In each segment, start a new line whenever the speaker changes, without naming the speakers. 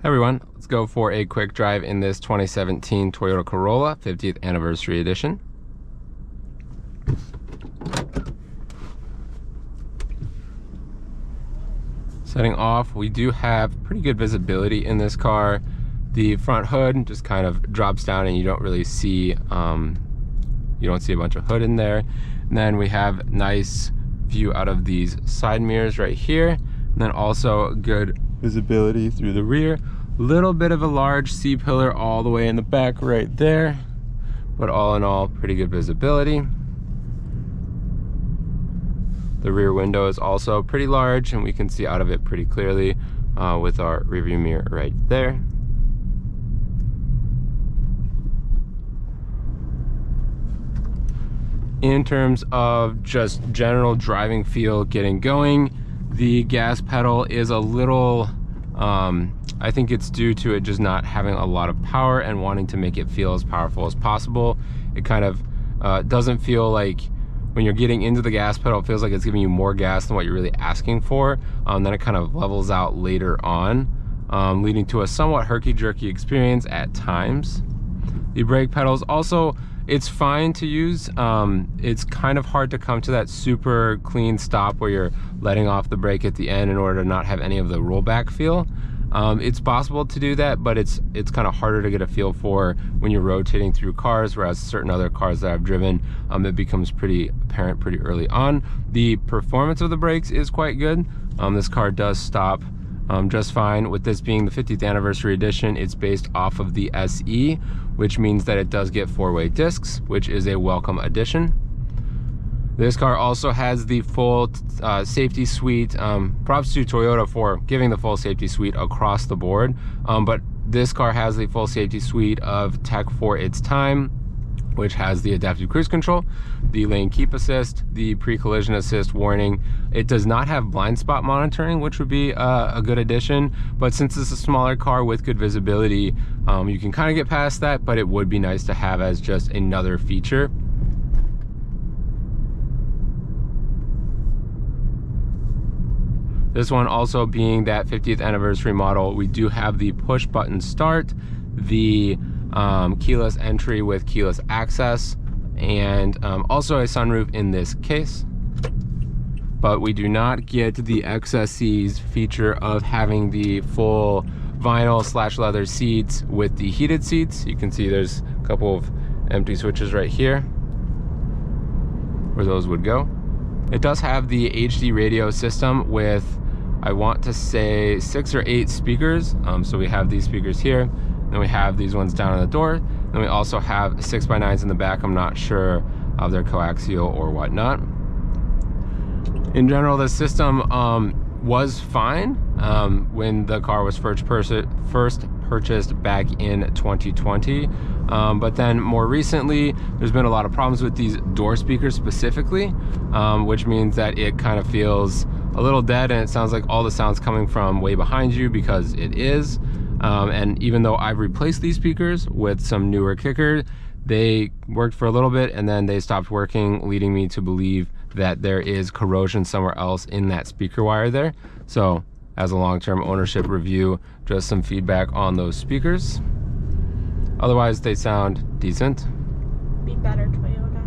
Hey everyone, let's go for a quick drive in this 2017 Toyota Corolla 50th Anniversary Edition. Setting off, we do have pretty good visibility in this car. The front hood just kind of drops down and you don't really see, you don't see a bunch of hood in there. And then we have nice view out of these side mirrors right here. And then also good visibility through the rear. Little bit of a large C-pillar all the way in the back right there. But all in all, pretty good visibility. The rear window is also pretty large and we can see out of it pretty clearly with our rearview mirror right there. In terms of just general driving feel getting going, the gas pedal is a little, I think it's due to it just not having a lot of power and wanting to make it feel as powerful as possible. It kind of doesn't feel like, when you're getting into the gas pedal, it feels like it's giving you more gas than what you're really asking for. Then it kind of levels out later on, leading to a somewhat herky-jerky experience at times. The brake pedals also, it's fine to use. It's kind of hard to come to that super clean stop where you're letting off the brake at the end in order to not have any of the rollback feel. It's possible to do that, but it's kind of harder to get a feel for when you're rotating through cars, whereas certain other cars that I've driven, it becomes pretty apparent pretty early on. The performance of the brakes is quite good. This car does stop just fine. With this being the 50th Anniversary Edition, it's based off of the SE, which means that it does get four-way discs, which is a welcome addition. This car also has the full safety suite. Props to Toyota for giving the full safety suite across the board. But this car has the full safety suite of tech for its time, which has the adaptive cruise control, the lane keep assist, the pre-collision assist warning. It does not have blind spot monitoring, which would be a good addition. But since it's a smaller car with good visibility, you can kind of get past that, but it would be nice to have as just another feature. This one also being that 50th anniversary model, we do have the push button start, the keyless entry with keyless access, and also a sunroof in this case. But we do not get the XSE's feature of having the full vinyl / leather seats with the heated seats. You can see there's a couple of empty switches right here where those would go. It does have the HD radio system with, I want to say, 6 or 8 speakers. So we have these speakers here, then we have these ones down on the door, then we also have 6x9s in the back. I'm not sure if they're coaxial or whatnot. In general, the system was fine when the car was first purchased back in 2020. But then more recently, there's been a lot of problems with these door speakers specifically, which means that it kind of feels a little dead and it sounds like all the sound's coming from way behind you, because it is. And even though I've replaced these speakers with some newer kickers, they worked for a little bit and then they stopped working, leading me to believe that there is corrosion somewhere else in that speaker wire there. So as a long-term ownership review, just some feedback on those speakers. Otherwise, they sound decent.
Be better, Toyota.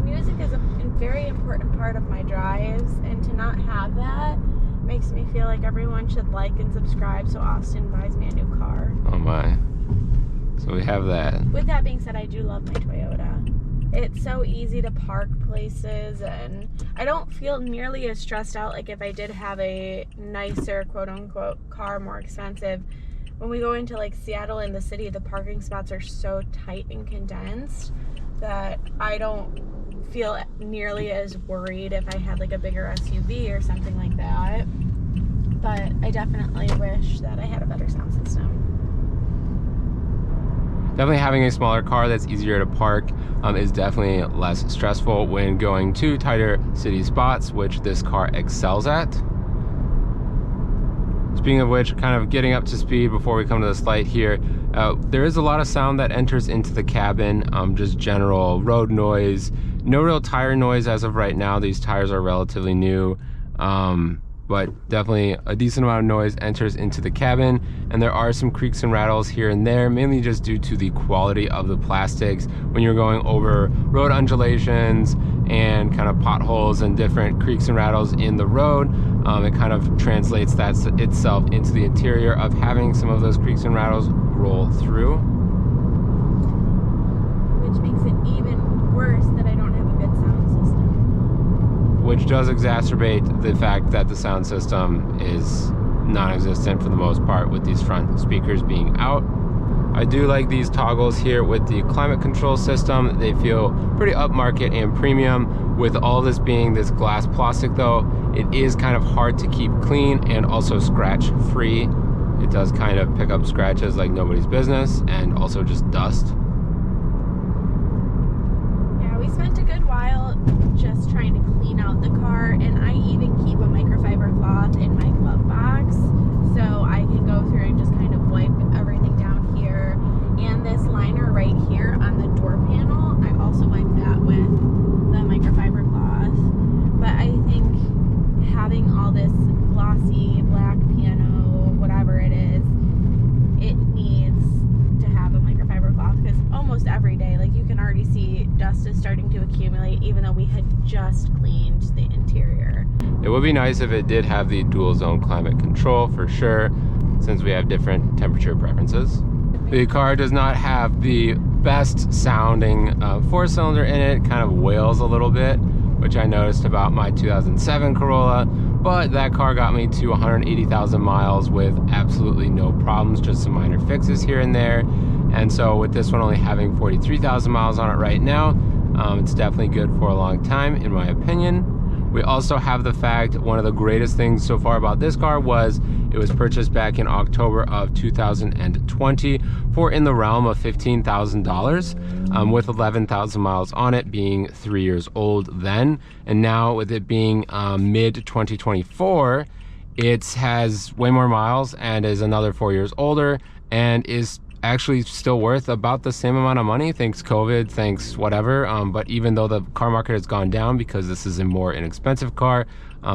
Music is a very important part of my drives, and to not have that makes me feel like everyone should like and subscribe so Austin buys me a new car.
Oh my. So we have that. With
that being said, I do love my Toyota. It's so easy to park places, and I don't feel nearly as stressed out like if I did have a nicer, quote-unquote, car, more expensive. When we go into like Seattle in the city, the parking spots are so tight and condensed that I don't feel nearly as worried if I had like a bigger SUV or something like that. But I definitely wish that I had a better sound system.
Definitely having a smaller car that's easier to park is definitely less stressful when going to tighter city spots, which this car excels at. Speaking of which, kind of getting up to speed before we come to this light here, there is a lot of sound that enters into the cabin, just general road noise. No real tire noise as of right now. These tires are relatively new. but definitely a decent amount of noise enters into the cabin, and there are some creaks and rattles here and there, mainly just due to the quality of the plastics. When you're going over road undulations and kind of potholes and different creaks and rattles in the road, it kind of translates that itself into the interior of having some of those creaks and rattles roll through.
Which makes it even worse that I don't have a good sound system.
Which does exacerbate the fact that the sound system is non-existent for the most part with these front speakers being out. I do like these toggles here with the climate control system. They feel pretty upmarket and premium. With all this being this glass plastic though, it is kind of hard to keep clean and also scratch free. It does kind of pick up scratches like nobody's business, and also just dust.
Yeah, we spent a good while just trying to clean out the car, and I even keep a microfiber cloth in my glove box so I can go through and just kind of wipe everything down here. And this liner right here on the door panel, I also wipe that with the microfiber cloth. But I think having all this glossy black piano, whatever it is, it needs to have a microfiber cloth, because almost every day, like, you can already see dust is starting to accumulate even though we had just cleaned the interior.
It would be nice if it did have the dual zone climate control for sure, since we have different temperature preferences. The car does not have the best sounding 4-cylinder in it. Kind of wails a little bit, which I noticed about my 2007 Corolla, but that car got me to 180,000 miles with absolutely no problems, just some minor fixes here and there. And so with this one only having 43,000 miles on it right now, it's definitely good for a long time in my opinion. We also have the fact, one of the greatest things so far about this car was it was purchased back in October of 2020 for in the realm of $15,000, with 11,000 miles on it, being 3 years old then. And now with it being mid 2024, it has way more miles and is another 4 years older, and is actually still worth about the same amount of money, thanks COVID, thanks whatever. But even though the car market has gone down because this is a more inexpensive car,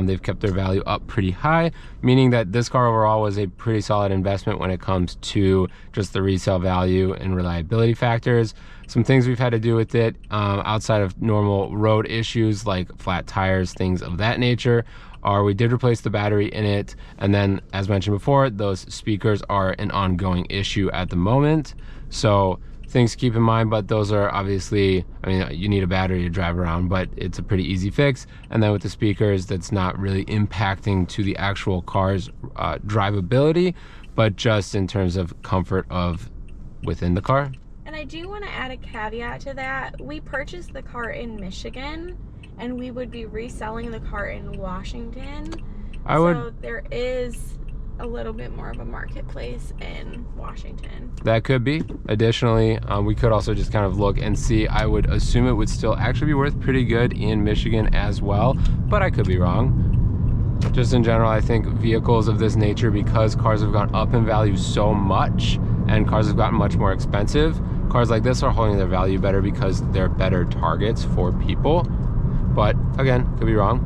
they've kept their value up pretty high, meaning that this car overall was a pretty solid investment when it comes to just the resale value and reliability factors. Some things we've had to do with it outside of normal road issues like flat tires, things of that nature, are we did replace the battery in it, and then as mentioned before, those speakers are an ongoing issue at the moment. So things to keep in mind, but those are obviously, I mean, you need a battery to drive around, but it's a pretty easy fix. And then with the speakers, that's not really impacting to the actual car's drivability, but just in terms of comfort of within the car.
And I do want to add a caveat to that. We purchased the car in Michigan, and we would be reselling the car in Washington. So there is a little bit more of a marketplace in Washington.
That could be. Additionally, we could also just kind of look and see. I would assume it would still actually be worth pretty good in Michigan as well, but I could be wrong. Just in general, I think vehicles of this nature, because cars have gone up in value so much and cars have gotten much more expensive, cars like this are holding their value better because they're better targets for people. But again, could be wrong.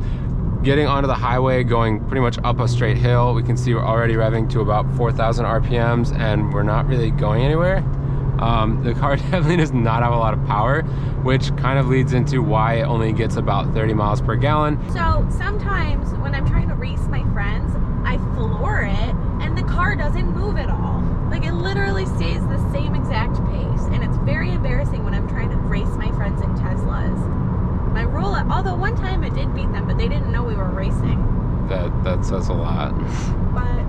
Getting onto the highway, going pretty much up a straight hill, we can see we're already revving to about 4,000 RPMs, and we're not really going anywhere. The car definitely does not have a lot of power, which kind of leads into why it only gets about 30 miles per gallon.
So sometimes when I'm trying to race my friends, I floor it and the car doesn't move at all. Like, it literally stays the same exact pace, and it's very embarrassing when I'm trying to race my friends in Teslas. My rule, although one time it did beat them, but they didn't know we were racing.
That says a lot.
But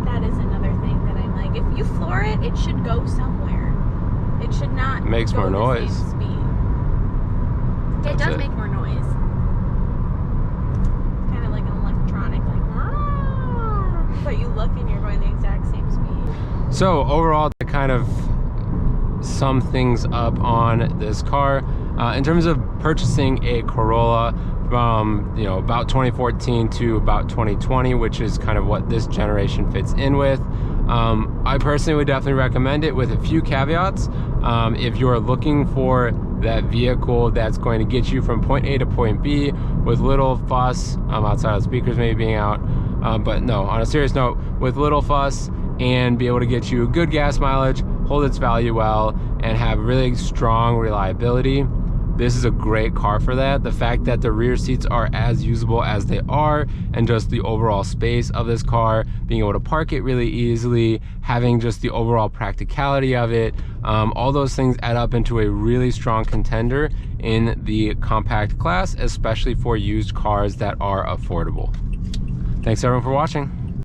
that is another thing that I'm like, if you floor it, it should go somewhere. It should not
makes
go
more noise.
The same speed. It does make more noise. It's kind of like an electronic, like, but you look and you're going the exact same speed.
So overall, to kind of sum things up on this car, in terms of purchasing a Corolla from about 2014 to about 2020, which is kind of what this generation fits in with, I personally would definitely recommend it with a few caveats. If you're looking for that vehicle that's going to get you from point A to point B with little fuss, outside of speakers maybe being out, but no, on a serious note, with little fuss, and be able to get you good gas mileage, hold its value well, and have really strong reliability. This is a great car for that. The fact that the rear seats are as usable as they are, and just the overall space of this car, being able to park it really easily, having just the overall practicality of it, all those things add up into a really strong contender in the compact class, especially for used cars that are affordable. Thanks everyone for watching.